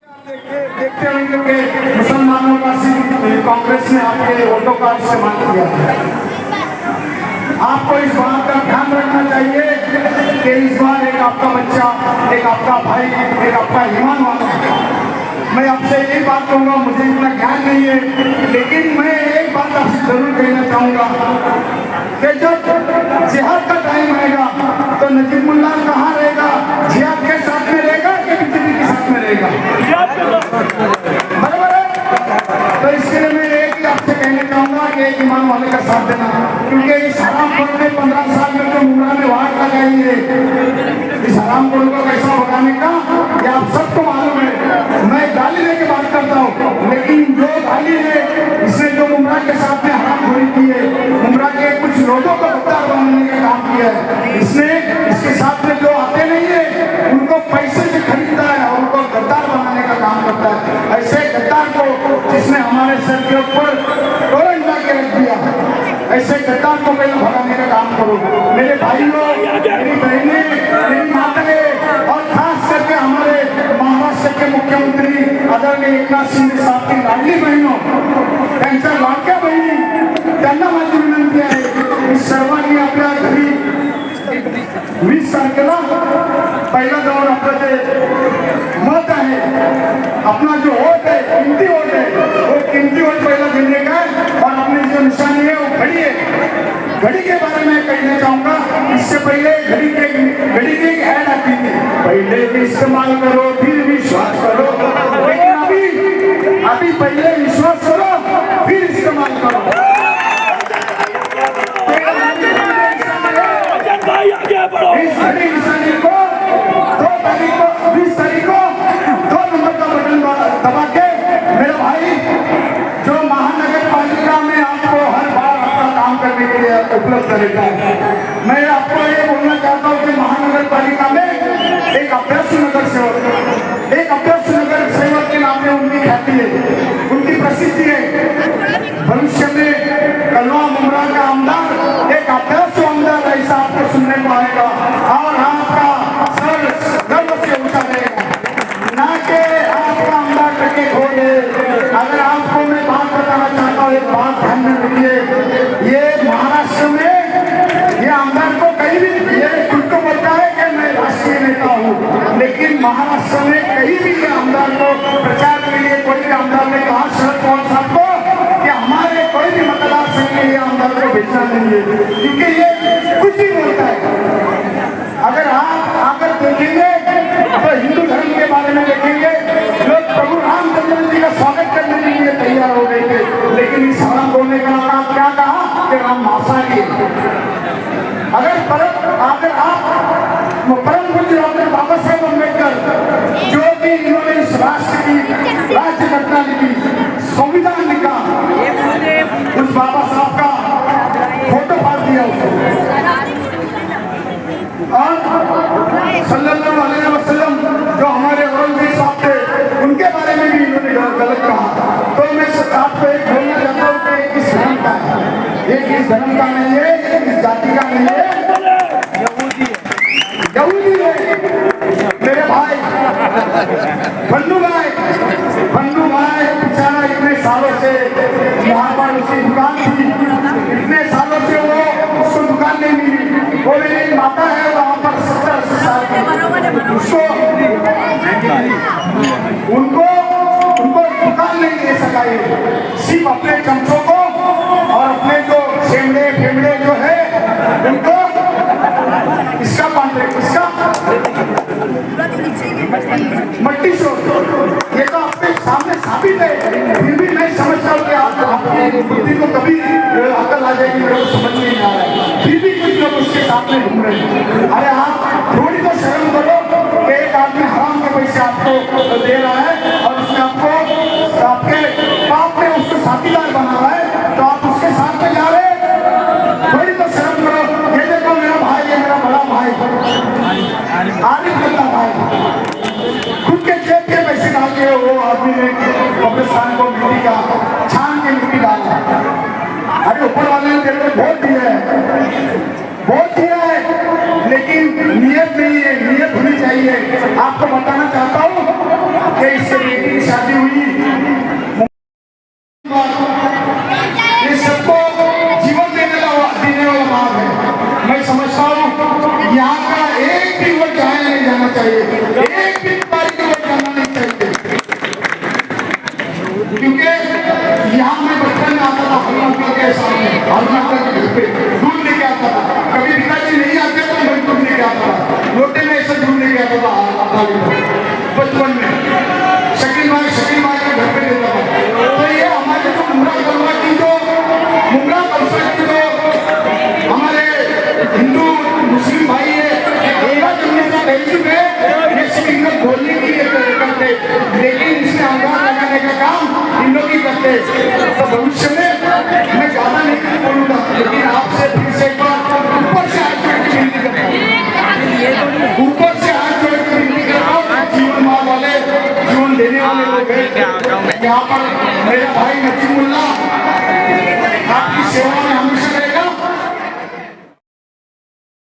देखते होंगे कि मुसलमानों का सिर्फ कांग्रेस ने आपके वोटों का इस्तेमाल किया है। आपको इस बात का ध्यान रखना चाहिए कि इस बार एक आपका बच्चा, एक आपका भाई, एक आपका ईमान वाला है। मैं आपसे यही बात कहूँगा, मुझे इतना ज्ञान नहीं है, लेकिन मैं एक बात आपसे जरूर कहना चाहूँगा कि जब जिहाद का टाइम आएगा तो नजीमुल्लाह कहाँ रहेगा? जिहाद के साथ में रहेगा कि बीजेपी के साथ में रहेगा? बराबर है। तो इसके लिए मैं एक ही आपसे कहना चाहूँगा कि एक ईमान वाले का साथ देना, क्योंकि इस हरामखोर ने 15 साल में जो मुमरा में वाट लगाई है, इस हरामखोर को कैसा भगाने का ये आप सबको मालूम है। मैं गाली लेके बात करता हूँ, लेकिन जो गाली है इसने जो मुमरा के साथ में हरामखोरी की है, मुमरा के कुछ लोगों को गद्दार बनाने का काम किया है इसने, इसके साथ में जो आते नहीं है उनको पैसे से खरीदता है और उनको गद्दार बनाने का काम करता है। ऐसे गद्दार को जिसने हमारे सर के ऊपर तोरण ला के रख दिया, ऐसे गद्दार को पहले भगाने का काम करो। मेरे भाइयों, मेरी बहनें, मेरी माताएं और खास करके हमारे महाराष्ट्र के मुख्यमंत्री आदरणीय एकनाथ शिंदे साहब की लाडली बहनों, त्यांच्या लाडक्या बहिणी, त्यांना माझी विनंती आहे की सर्वांनी आपल्या घरी 20 तारखेला पहिला जाऊन आपलं जे मत आहे, अपना जो वोट है, कीमती वोट है, वो कीमती वोट पहला देने का और अपनी जो निशानी है वो घड़ी है। घड़ी के बारे में कहना चाहूँगा, इससे पहले घड़ी की एक ऐड आती थी, पहले भी इस्तेमाल करो फिर विश्वास करो, लेकिन अभी पहले विश्वास करो फिर इस्तेमाल करो। इस घड़ी निशानी को 20 तारीख को 2 नंबर का बटन दबा के मेरे भाई, जो महानगर पालिका में आपको हर बार अपना काम करने के लिए उपलब्ध रहता है, मैं आपको ये बोलना चाहता हूँ कि महानगर पालिका में एक अभ्यस्त नगर सेवक, एक अभ्यस्त नगर सेवक के नाम में उनकी ख्याति है, उनकी प्रसिद्धि है। भविष्य में कलवा मुमरा का आमदार एक अभ्यस्त आमदार ऐसा आपको सुनने को आएगा और आपका सर गर्व से उठा देगा, ना कि आपका आमदार करके खोले। अगर आपको मैं बात बताना चाहता हूँ, एक बात ध्यान में रखिए, ये महाराष्ट्र में ये आमदार को कहीं भी, ये खुद को बोलता है कि मैं राष्ट्रीय नेता हूँ, लेकिन महाराष्ट्र में कहीं भी ये आमदार को प्रचार के लिए कोई भी आमदार ने कहा शरद पवार साहब को कि हमारे कोई भी मतदार संघ के लिए आमदार को भेजना नहीं है, क्योंकि ये कुछ भी बोलता है। अगर आप आकर देखेंगे तो हिंदू धर्म के बारे में देखेंगे, लोग प्रभु रामचंद्र जी का स्वागत करने के लिए तैयार हो गए थे, लेकिन इस हराम बोलने का आप क्या कहा कि राम मांसाहारी है। अगर आप परम पूज्य डॉक्टर बाबा साहेब अम्बेडकर, जो कि इन्होंने इस राष्ट्र की राज्य घटना लिखी, संविधान लिखा, उस बाबा साहब का फोटो फाड़ दिया उसको, और सल्लल्लाहु अलैहि वसल्लम जो हमारे औरंगजेब साहब थे उनके बारे में भी इन्होंने गलत कहा। तो मैं आपको एक बोलना चाहता हूँ कि किस धर्म का है, ये किस धर्म का नहीं है, ये किस जाति का नहीं है, यहूदी है। मेरे भाई बंधु भाई बेचारा इतने सालों से यहाँ पर उसकी दुकान थी, इतने सालों से वो उसको दुकान नहीं मिली, वो मेरी माता है वहाँ पर 70-80 साल की, उसको उनको दुकान नहीं दे सका, ये सिर्फ अपने चमचों को और अपने जो फेमड़े जो है उनको इसका कॉन्ट्रैक्ट, इसका मट्टी शोर, ये तो आपके सामने साबित है, फिर भी नहीं समझता हूँ कि आपकी बुद्धि को कभी अकल आ जाएगी, मेरे को समझ नहीं आ रहा है, फिर भी कुछ लोग उसके सामने घूम रहे हैं। अरे आप थोड़ी तो शर्म करो कि एक आदमी हराम के पैसे आपको दे रहा है और उसने आपको आपके बाप ने उसको साथीदार बना रहा है, तो आप उसके साथ में जा रहे हैं, थोड़ी तो शर्म करो। ये देखो मेरा भाई, ये मेरा बड़ा भाई आरिफ करता भाई, खुद के जेब के पैसे डाल के वो आदमी ने कब्रिस्तान को मिट्टी का छान के मिट्टी डाला। अरे ऊपर वाले ने तेरे को वोट दिया है, लेकिन नियत नहीं है, नियत होनी चाहिए। आपको बताना चाहता हूँ कि इसके लिए चाहिए, एक भी बारी को जाना नहीं चाहिए। क्योंकि यहाँ मैं बचपन में आता था हर अंकल के सामने, हर अंकल के घर पे दूध लेके आता था। कभी पिताजी नहीं आते तो मैं दूध लेके आता था, लोटे में ऐसे दूध लेके आता था आधा लीटर बचपन में, शकील माँ के घर पे देता था। तो ये हमारे जो मुमरा कलवा की जो मुमरा कलसा की जो हमारे हिंदू मुस्लिम भाई है, एका जमने कह चुके ये सिंगल बोलने के लिए करते, लेकिन इसमें अंगार लगाने का काम इन लोग ही करते। तो भविष्य में मैं ज्यादा नहीं बोलूंगा, लेकिन आपसे फिर से एक बार ऊपर से हाथ जोड़ के विनती करता हूँ, ऊपर से हाथ जोड़ के विनती करता हूँ। जीवन माँ वाले, जीवन देने वाले लोग हैं यहाँ पर। मेरा भाई नजीमुल